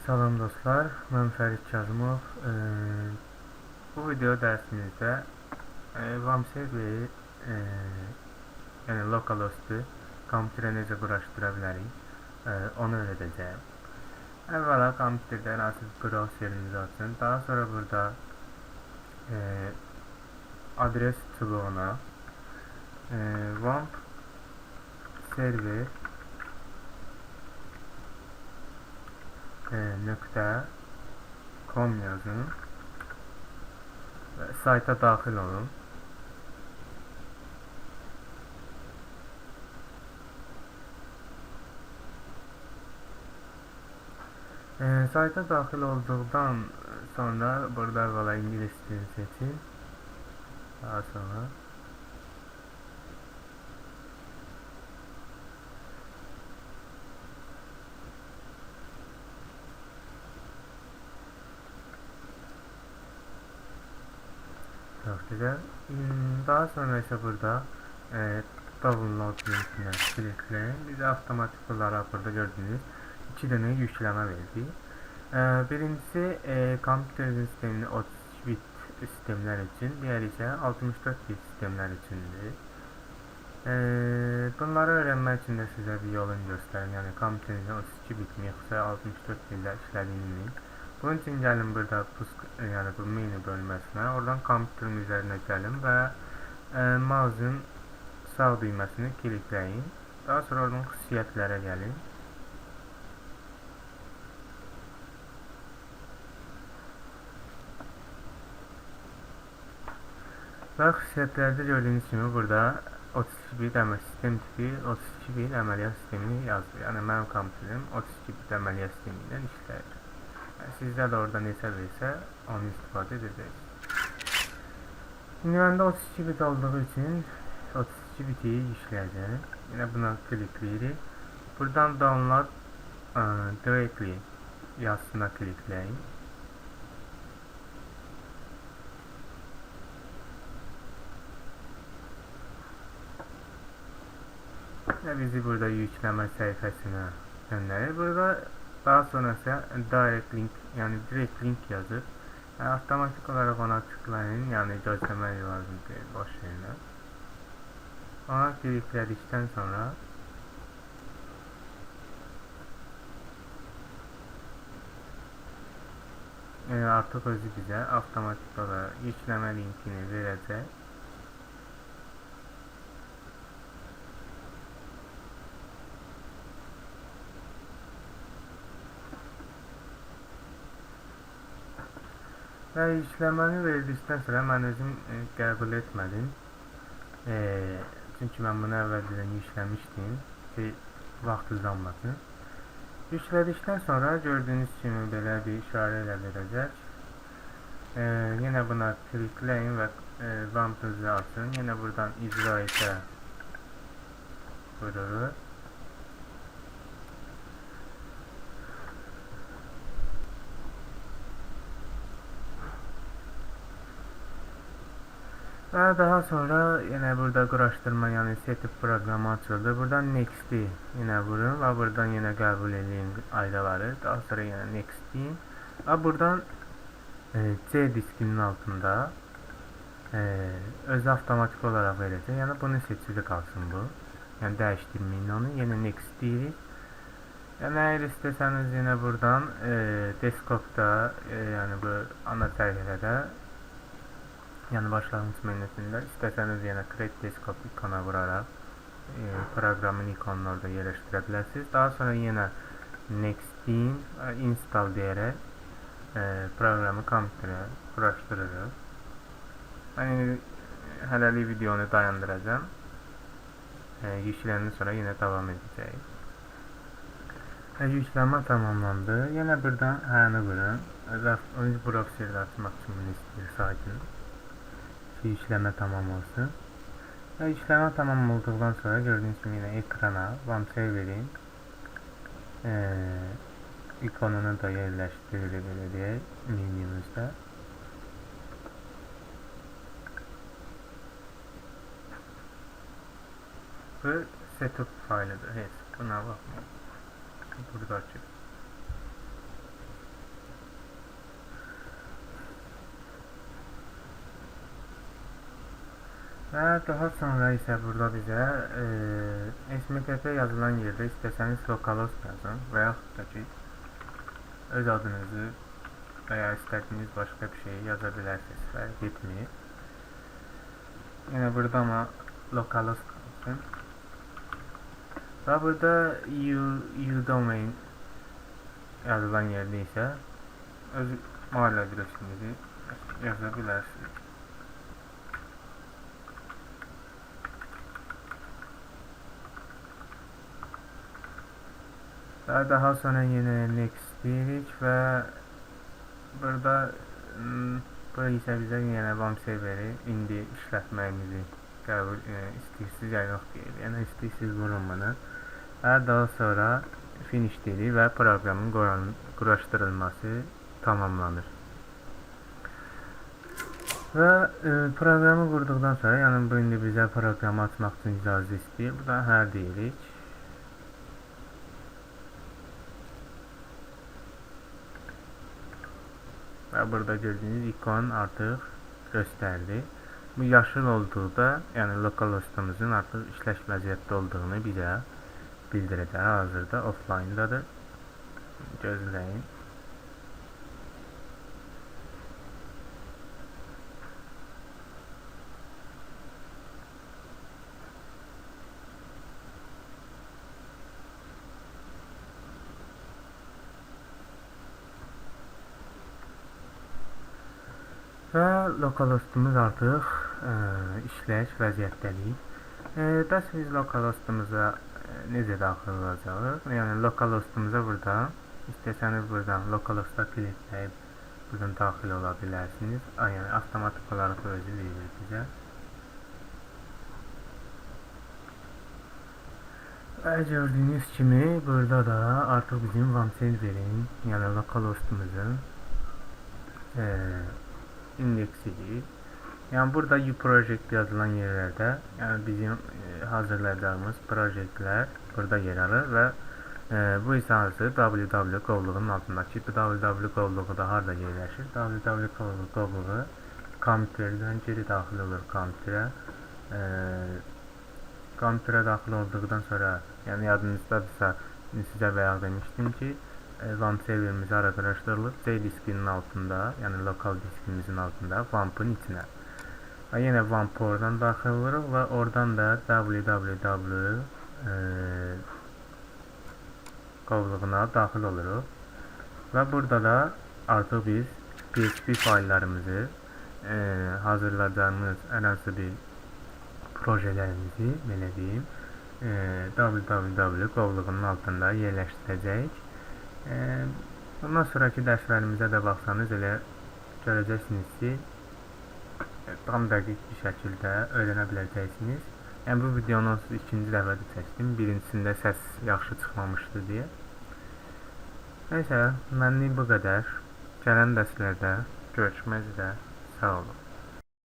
Salam dostlar, mən Fərid Kazımov. Bu video dərsimizdə VAMserveri, yəni localhost'u kompüterə necə quraşdıra bilərik, onu öyrədəcəyim. Əvvəla kompüterdə hər hansı bir browserinizi açın. Daha sonra burada adres çubuğuna WAMP server .com yazın və sayta daxil olun. Sayta daxil olduqdan sonra burada əvvəla İngilis dilini seçin. Daha sonra çox gözəl. Daha sonra isə burada download linkini klikləyin. Bizə avtomatik olaraq burada gördüyünüz 2 dənə yükləmə verdi. Birincisi kompüter sistemini 32 bit sistemlər üçün, diğeri isə 64 bit sistemlər üçündür. Bunları öyrənmək üçün də sizə bir yolunu göstərim. Yəni kompüterin 32 bit mi yoxsa 64 bitlə işlədiyini. Bunun üçün gəlin burada yəni bu menü bölməsinə, oradan kompüterin üzərinə gəlin və mouse'un sağ düyməsini klikləyin. Daha sonra oradan xüsusiyyətlərə gəlin. Və xüsusiyyətlərdə gördüyünüz kimi burada 32 bit sistem tipi, 32 bit əməliyyat sistemini yazdı. Yəni mənim kompüterim 32 bit əməliyyat sistemi ilə işləyir. Sizdə də orada neçə versə, onu istifadə edəcəksiniz. Şimdi məndə 32 bit olduğu üçün 32 biti yükləyəcəm. Yine buna klikləyirik. Buradan download directly yazısına klikləyin. Və bizi burada yükləmə səhifəsinə göndərir. Burada daha sonra ise direct link, yani direkt link yazıp avtomatik olarak ona tıklayın, yani gözlemeyi lazım değil, boş yerine. Ona klikledikten sonra artık özü bize avtomatik olarak yükleme linkini verecek. Və yükləməni verdikdən sonra mən özüm qəbul etmədim. Çünki mən bunu əvvəldən yükləmişdim ki, vaxt uzanmasın. Yüklədikdən sonra gördüyünüz kimi belə bir işarə ilə verəcək. Yenə buna klikləyin və WAMP-ınızı açın. Yenə buradan icra etə buyurur. Və daha sonra yine burada quraşdırma, yani setup proqramı açıldı. Buradan next'i yine vurun və buradan yine qəbul edin aydaları. Daha sonra yine next deyin. Və buradan C diskinin altında öz avtomatik olarak verəcək. Yəni bunu seçili qalsın bu. Yəni dəyişdirməyin onu. Yine next deyirik. Yəni əgər istəsəniz yine buradan desktopda, yəni bu ana səhifədə, yani başlangıç menüsündə istəsəniz yenə create desktop ikona vuraraq proqramın ikonunu orada yerləşdirə bilərsiniz. Daha sonra yenə next deyin, install deyərək proqramı kompüterə quraşdırırıq. Yəni hələlik videonu dayandıracağım. Yükləyəndən sonra yenə davam edəcəyik. Yüklənmə tamamlandı. Yenə buradan həni vurun. Önce browserdə açmaq üçün bunu istəyir saytını. Yükleme tamam olsun. Ve yükleme tamam olduktan sonra gördüğünüz gibi yine ekrana VAMserver'in ikonunu da yerleştirir böyle diye menümüzde. Bu setup faylıdır. Buna bakmayın. Burada açık. Və daha sonra isə burada bizə SMTP yazılan yerdə istəsəniz localhost yazın və yaxud da ki öz adınızı və ya istədiyiniz başqa bir şeyi yaza bilərsiniz. Fərq etmir. Yine burada ama localhost qalsın. Və burada udomain yazılan yerdə isə öz mail adresinizi yaza bilərsiniz. Daha sonra yine next deyirik və burada bu isə bizə yenə WAMP serveri indi işlətməyimizi qəbul istəyirsiniz ya yox deyir. Yəni istəyirsiniz vurun bunu. Və daha sonra finish deyirik və proqramın quraşdırılması tamamlanır. Və proqramı qurduqdan sonra, yəni bu indi bizə proqramı açmaq üçün icazə istəyir. Burada hər deyirik. Və burada gördüyünüz ikon artıq göstərdi. Bu yaşıl olduğunda, yəni localhostumuzun artıq işləş vəziyyətdə olduğunu bizə bildirəcək. Hazırda offline-dadır. Gözləyin. Və localhostumuz artıq işləyiş vəziyyətdədir. Bəs biz localhostumuza necə daxil olacağıq? Yəni localhostumuza burada istəsəniz buradan localhosta klikləyib buradan daxil ola bilərsiniz. Yəni avtomatik olaraq özü verir bizə. Və gördüyünüz kimi burada da artıq bizim WAMP serverin, yəni localhostumuzun indeksidir. Yəni burada uProject yazılan yerlərdə, yəni bizim hazırlayacağımız proyektlər burada yer alır və bu isə www qovluğunun altındakı www qovluğu da harda yerləşir? www qovluğu kompüterdən geri daxil olur kompüterə. Kompüterə daxil olduqdan sonra, yəni yadınızdadırsa, sizə bayaq demişdim ki, WAMP serverimiz araşdırılıb C diskinin altında, yəni lokal diskimizin altında WAMP-ın içinə. Və yenə WAMP oradan daxil oluruq və oradan da www qovluğuna daxil oluruq. Və burada da artıq biz PHP fayllarımızı hazırlayacağımız hər hansı bir projelərimizi, belə deyim, www qovluğunun altında yerləşdirəcəyik. Bundan sonraki dərslərimizə də baxsanız elə görəcəksiniz ki, tam dəqiq bir şəkildə öyrənə biləcəksiniz. Yəni bu videonu ikinci dəfədə çəkdim. Birincisində səs yaxşı çıxmamışdı deyə. Nəysə, mənlik bu qədər. Gələn dərslərdə görüşmək üzrə. Sağ olun.